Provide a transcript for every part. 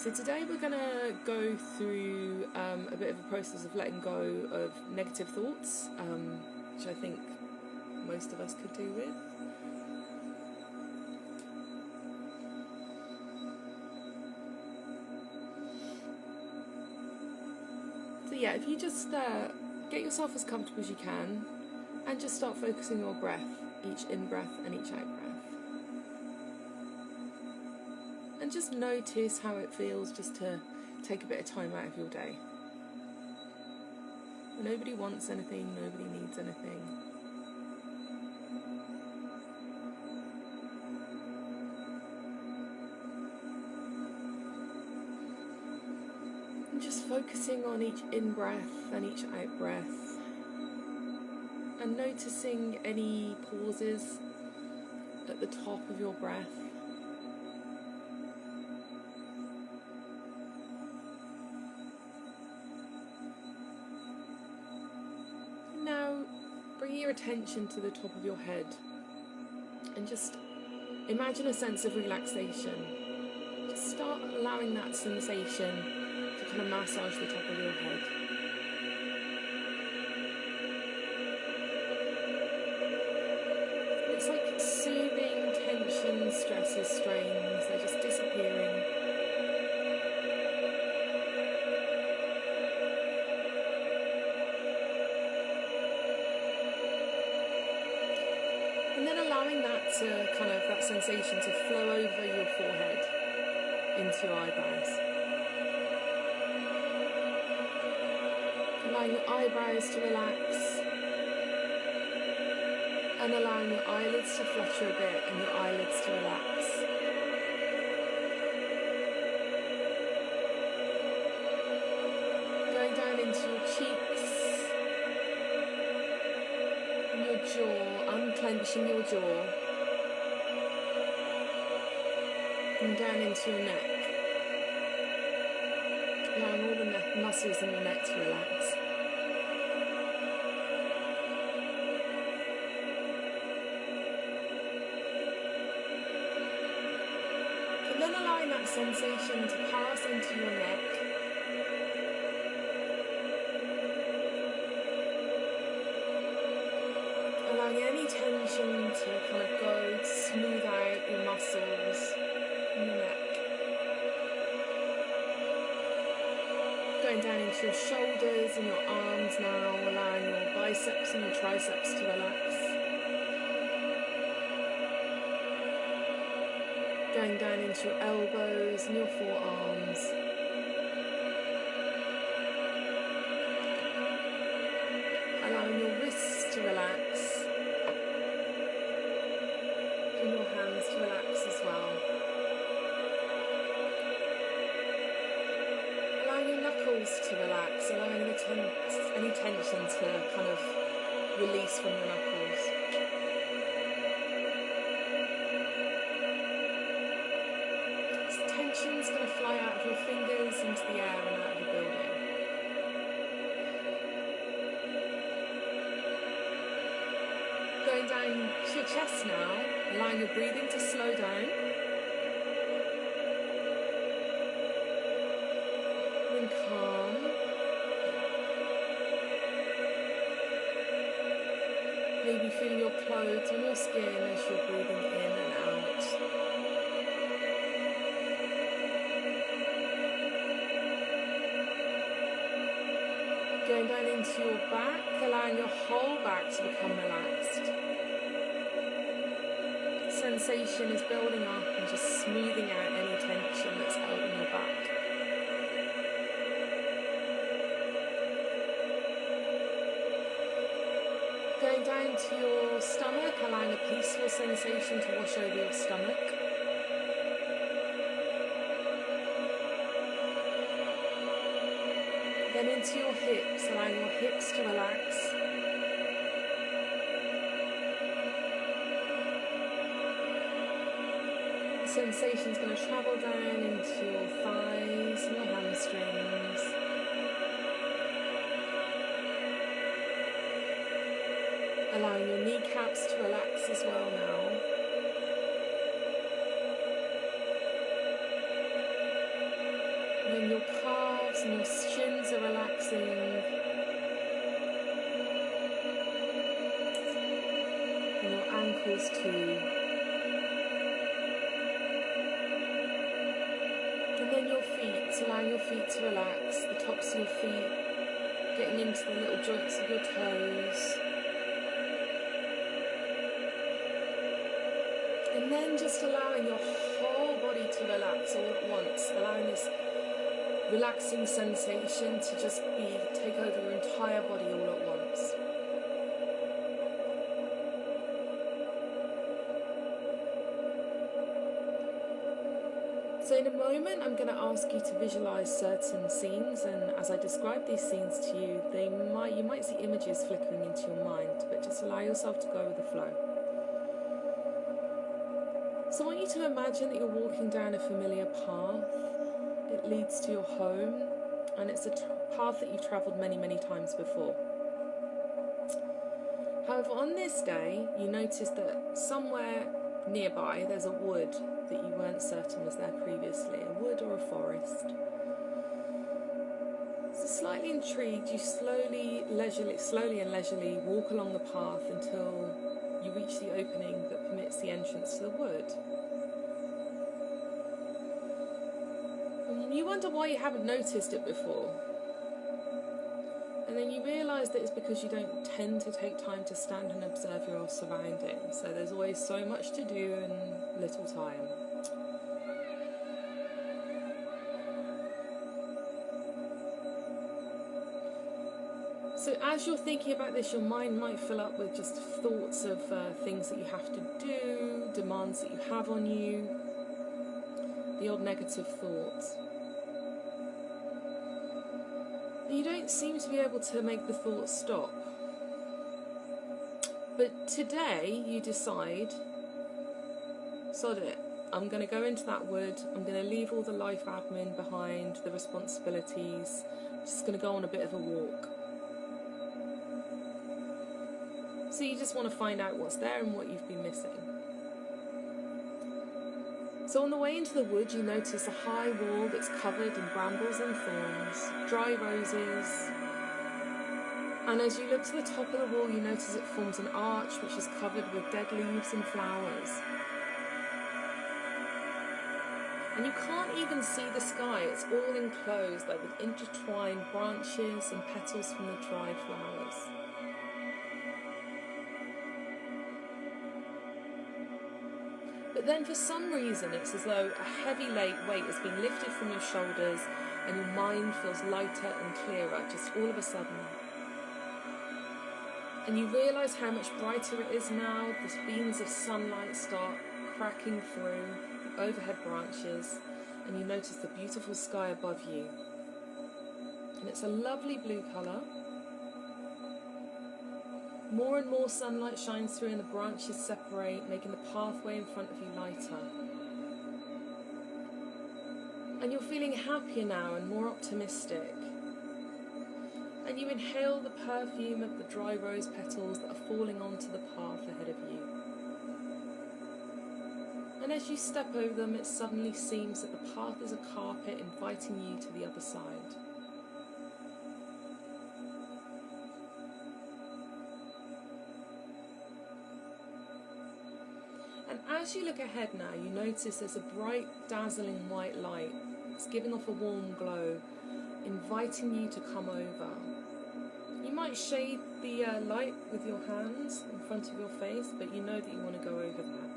So today we're going to go through a bit of a process of letting go of negative thoughts, which I think most of us could do with. So yeah, if you just get yourself as comfortable as you can and just start focusing your breath, each in-breath and each out-breath. And just notice how it feels just to take a bit of time out of your day. Nobody wants anything, nobody needs anything. And just focusing on each in-breath and each out-breath. And noticing any pauses at the top of your breath. Bring your attention to the top of your head and just imagine a sense of relaxation. Just start allowing that sensation to kind of massage the top of your head. It's like soothing tension, stresses, strains, they're just disappearing. That sensation to flow over your forehead into your eyebrows. Allowing your eyebrows to relax and allowing your eyelids to flutter a bit and your eyelids to relax. Going down into your cheeks and your jaw, unclenching your jaw. And down into your neck, allowing all the muscles in your neck to relax. And then allowing that sensation to pass into your neck. Allowing any tension to kind of go to smooth out your muscles. In your neck. Going down into your shoulders and your arms now, allowing your biceps and your triceps to relax. Going down into your elbows and your forearms. Allowing your wrists to relax. And your hands to relax as well. To relax, allowing any tension to kind of release from your knuckles. This tension's going to fly out of your fingers into the air and out of the building. Going down to your chest now, allowing your breathing to slow down. Calm. Maybe feel your clothes on your skin as you're breathing in and out. Going down into your back, allowing your whole back to become relaxed. Sensation is building up and just smoothing out any tension that's held in your back. Going down to your stomach, allowing a peaceful sensation to wash over your stomach. Then into your hips, allowing your hips to relax. The sensation's going to travel down into your thighs and your hamstrings. Allowing your kneecaps to relax as well now. And then your calves and your shins are relaxing. And your ankles too. And then your feet, allowing your feet to relax, the tops of your feet, getting into the little joints of your toes. And then just allowing your whole body to relax all at once, allowing this relaxing sensation to just take over your entire body all at once. So in a moment I'm going to ask you to visualize certain scenes, and as I describe these scenes to you, you might see images flickering into your mind, but just allow yourself to go with the flow. So I want you to imagine that you're walking down a familiar path. It leads to your home, and it's a path that you've travelled many, many times before. However, on this day, you notice that somewhere nearby there's a wood that you weren't certain was there previously, a wood or a forest. So slightly intrigued, you slowly and leisurely walk along the path until you reach the opening that permits the entrance to the wood. And you wonder why you haven't noticed it before. And then you realise that it's because you don't tend to take time to stand and observe your surroundings. So there's always so much to do and little time. So as you're thinking about this, your mind might fill up with just thoughts of things that you have to do, demands that you have on you, the odd negative thoughts. And you don't seem to be able to make the thoughts stop. But today you decide, sod it, I'm going to go into that wood, I'm going to leave all the life admin behind, the responsibilities, I'm just going to go on a bit of a walk. So you just want to find out what's there and what you've been missing. So on the way into the wood, you notice a high wall that's covered in brambles and thorns, dry roses. And as you look to the top of the wall, you notice it forms an arch which is covered with dead leaves and flowers. And you can't even see the sky, it's all enclosed, like with intertwined branches and petals from the dried flowers. But then for some reason it's as though a heavy weight has been lifted from your shoulders and your mind feels lighter and clearer just all of a sudden. And you realise how much brighter it is now. The beams of sunlight start cracking through the overhead branches, and you notice the beautiful sky above you. And it's a lovely blue colour. More and more sunlight shines through and the branches separate, making the pathway in front of you lighter. And you're feeling happier now and more optimistic. And you inhale the perfume of the dry rose petals that are falling onto the path ahead of you. And as you step over them, it suddenly seems that the path is a carpet inviting you to the other side. And as you look ahead now, you notice there's a bright, dazzling white light. It's giving off a warm glow, inviting you to come over. You might shade the light with your hands in front of your face, but you know that you want to go over that.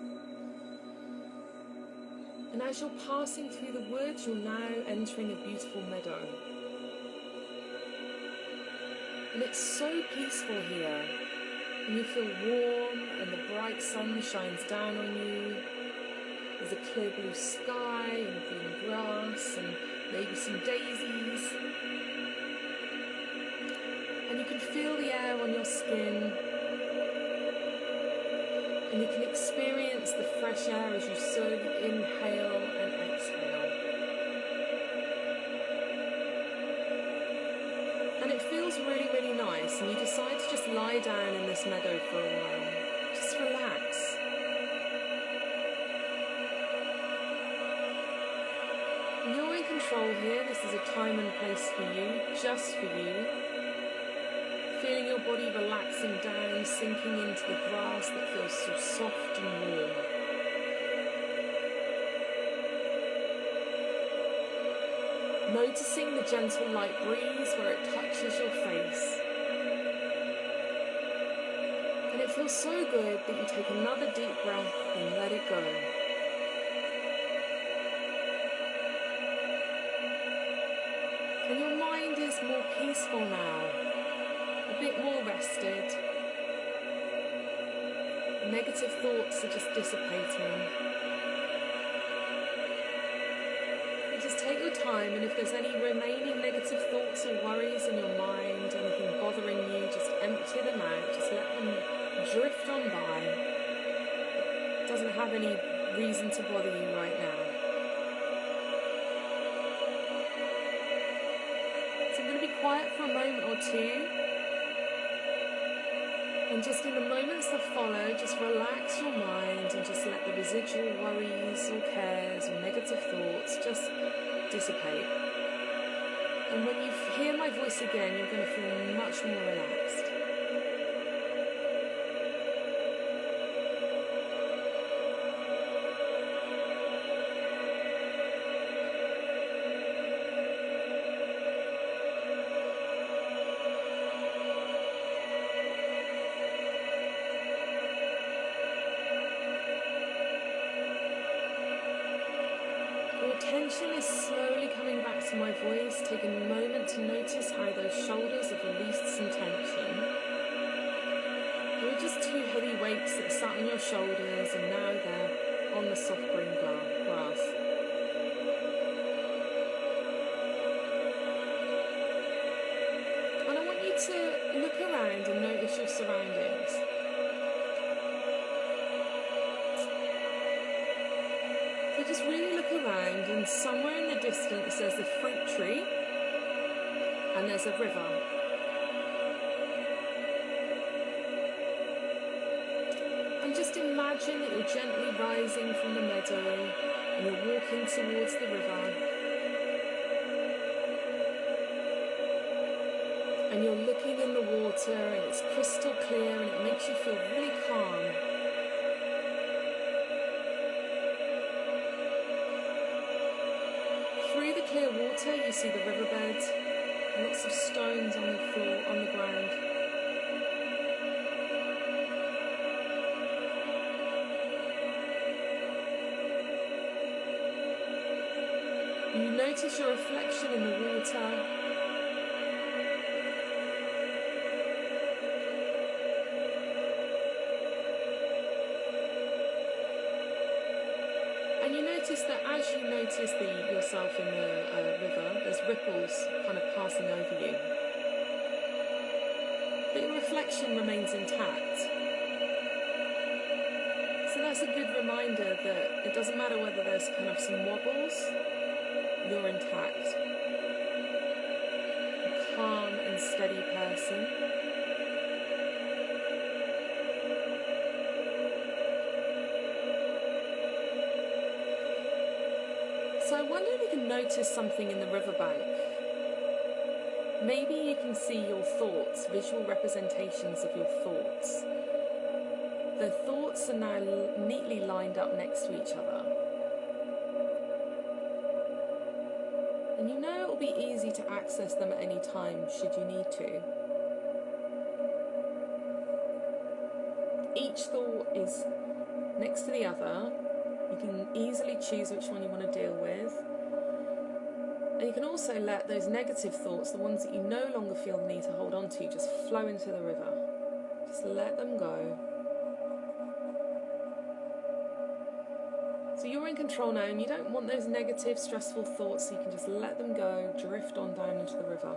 And as you're passing through the woods, you're now entering a beautiful meadow. And it's so peaceful here. And you feel warm and the bright sun shines down on you. There's a clear blue sky and green grass and maybe some daisies. And you can feel the air on your skin. And you can experience the fresh air as you slowly inhale and exhale. And it feels really, really nice, and you decide to just lie down in this meadow for a while. Just relax. And you're in control here. This is a time and place for you, just for you. Feeling your body relaxing down, sinking into the grass that feels so soft and warm. Noticing the gentle light breeze where it touches your face. And it feels so good that you take another deep breath and let it go. And your mind is more peaceful now, a bit more rested. The negative thoughts are just dissipating. You just take your time, and if there's any remaining negative thoughts or worries in your mind, anything bothering you, just empty them out, just let them drift on by. It doesn't have any reason to bother you right now. So I'm going to be quiet for a moment or two, and just in the moments that follow, just relax your mind and just let the residual worries or cares or negative thoughts just dissipate. And when you hear my voice again, you're going to feel much more relaxed. Attention is slowly coming back to my voice. Take a moment to notice how those shoulders have released some tension. There were just two heavy weights that sat on your shoulders, and now they're on the soft green grass. And I want you to look around and notice your surroundings. So just really look around, and somewhere in the distance there's a fruit tree and there's a river. And just imagine that you're gently rising from the meadow and you're walking towards the river. And you're looking in the water, and it's crystal clear, and it makes you feel really calm. Through the clear water, you see the riverbed, lots of stones on the floor, on the ground. You notice your reflection in the water. And you notice that as you notice yourself in the river, there's ripples kind of passing over you. But your reflection remains intact. So that's a good reminder that it doesn't matter whether there's kind of some wobbles, you're intact. A calm and steady person. So I wonder if you can notice something in the riverbank. Maybe you can see your thoughts, visual representations of your thoughts. The thoughts are now neatly lined up next to each other. And you know it will be easy to access them at any time should you need to. Each thought is next to the other. You can easily choose which one you want to deal with. And you can also let those negative thoughts, the ones that you no longer feel the need to hold on to, just flow into the river. Just let them go. So you're in control now, and you don't want those negative, stressful thoughts, so you can just let them go, drift on down into the river.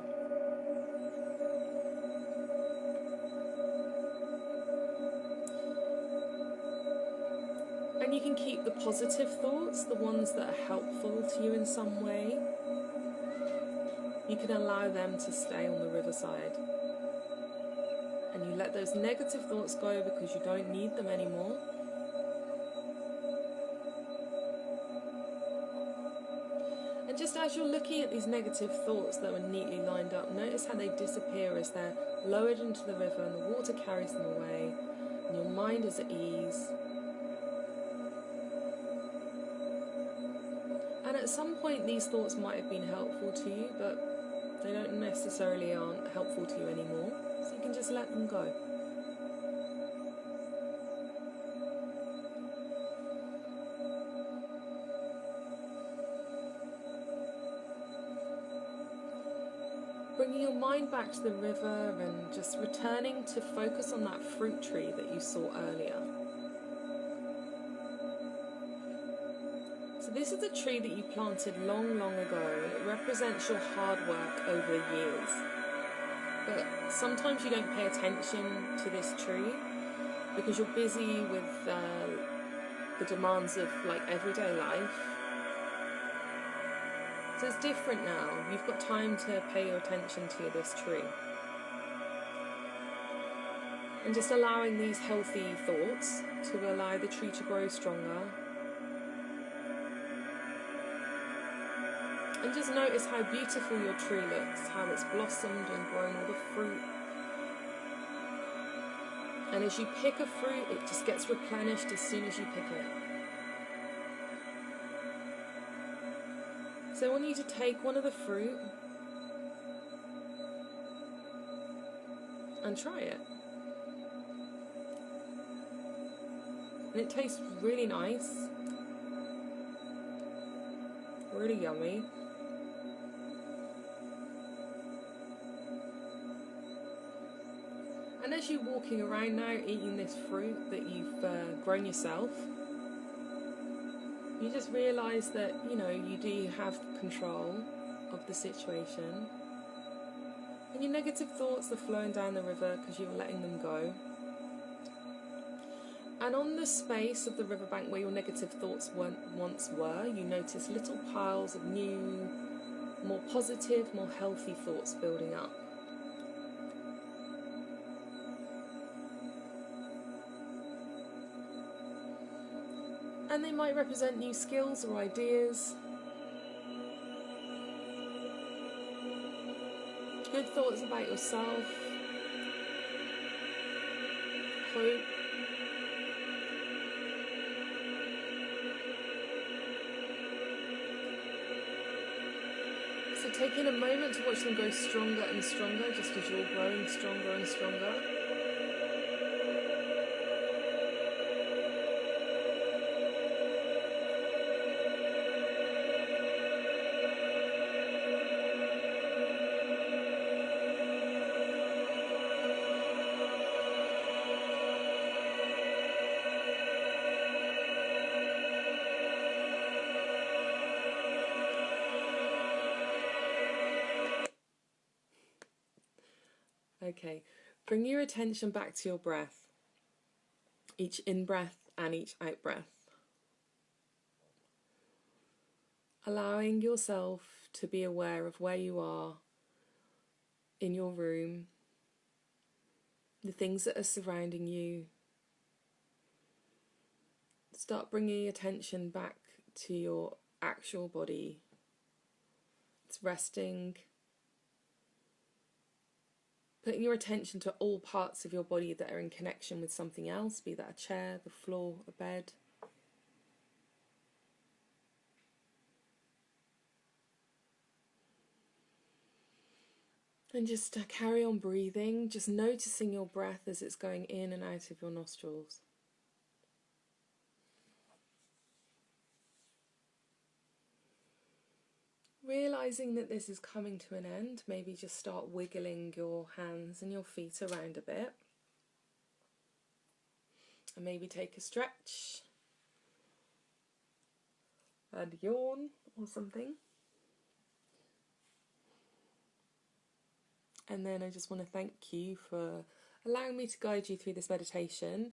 And you can keep the positive thoughts, the ones that are helpful to you in some way. You can allow them to stay on the riverside. And you let those negative thoughts go because you don't need them anymore. And And just as you're looking at these negative thoughts that are neatly lined up, notice how they disappear as they're lowered into the river and the water carries them away, and your mind is at ease. And at some point these thoughts might have been helpful to you, but they don't necessarily aren't helpful to you anymore, so you can just let them go. Bringing your mind back to the river and just returning to focus on that fruit tree that you saw earlier. So this is a tree that you planted long, long ago, and it represents your hard work over the years. But sometimes you don't pay attention to this tree because you're busy with the demands of like everyday life. So it's different now. You've got time to pay your attention to this tree. And just allowing these healthy thoughts to allow the tree to grow stronger. And just notice how beautiful your tree looks, how it's blossomed and grown all the fruit. And as you pick a fruit, it just gets replenished as soon as you pick it. So I want you to take one of the fruit and try it. And it tastes really nice, really yummy. And as you're walking around now eating this fruit that you've grown yourself, you just realise that, you know, you do have control of the situation. And your negative thoughts are flowing down the river because you're letting them go. And on the space of the riverbank where your negative thoughts once were, you notice little piles of new, more positive, more healthy thoughts building up. And they might represent new skills or ideas. Good thoughts about yourself. Hope. So taking a moment to watch them grow stronger and stronger, just as you're growing stronger and stronger. Okay, bring your attention back to your breath, each in-breath and each out-breath. Allowing yourself to be aware of where you are in your room, the things that are surrounding you. Start bringing attention back to your actual body. It's resting. Putting your attention to all parts of your body that are in connection with something else, be that a chair, the floor, a bed. And just carry on breathing, just noticing your breath as it's going in and out of your nostrils. Realising that this is coming to an end, maybe just start wiggling your hands and your feet around a bit. And maybe take a stretch and yawn or something. And then I just want to thank you for allowing me to guide you through this meditation.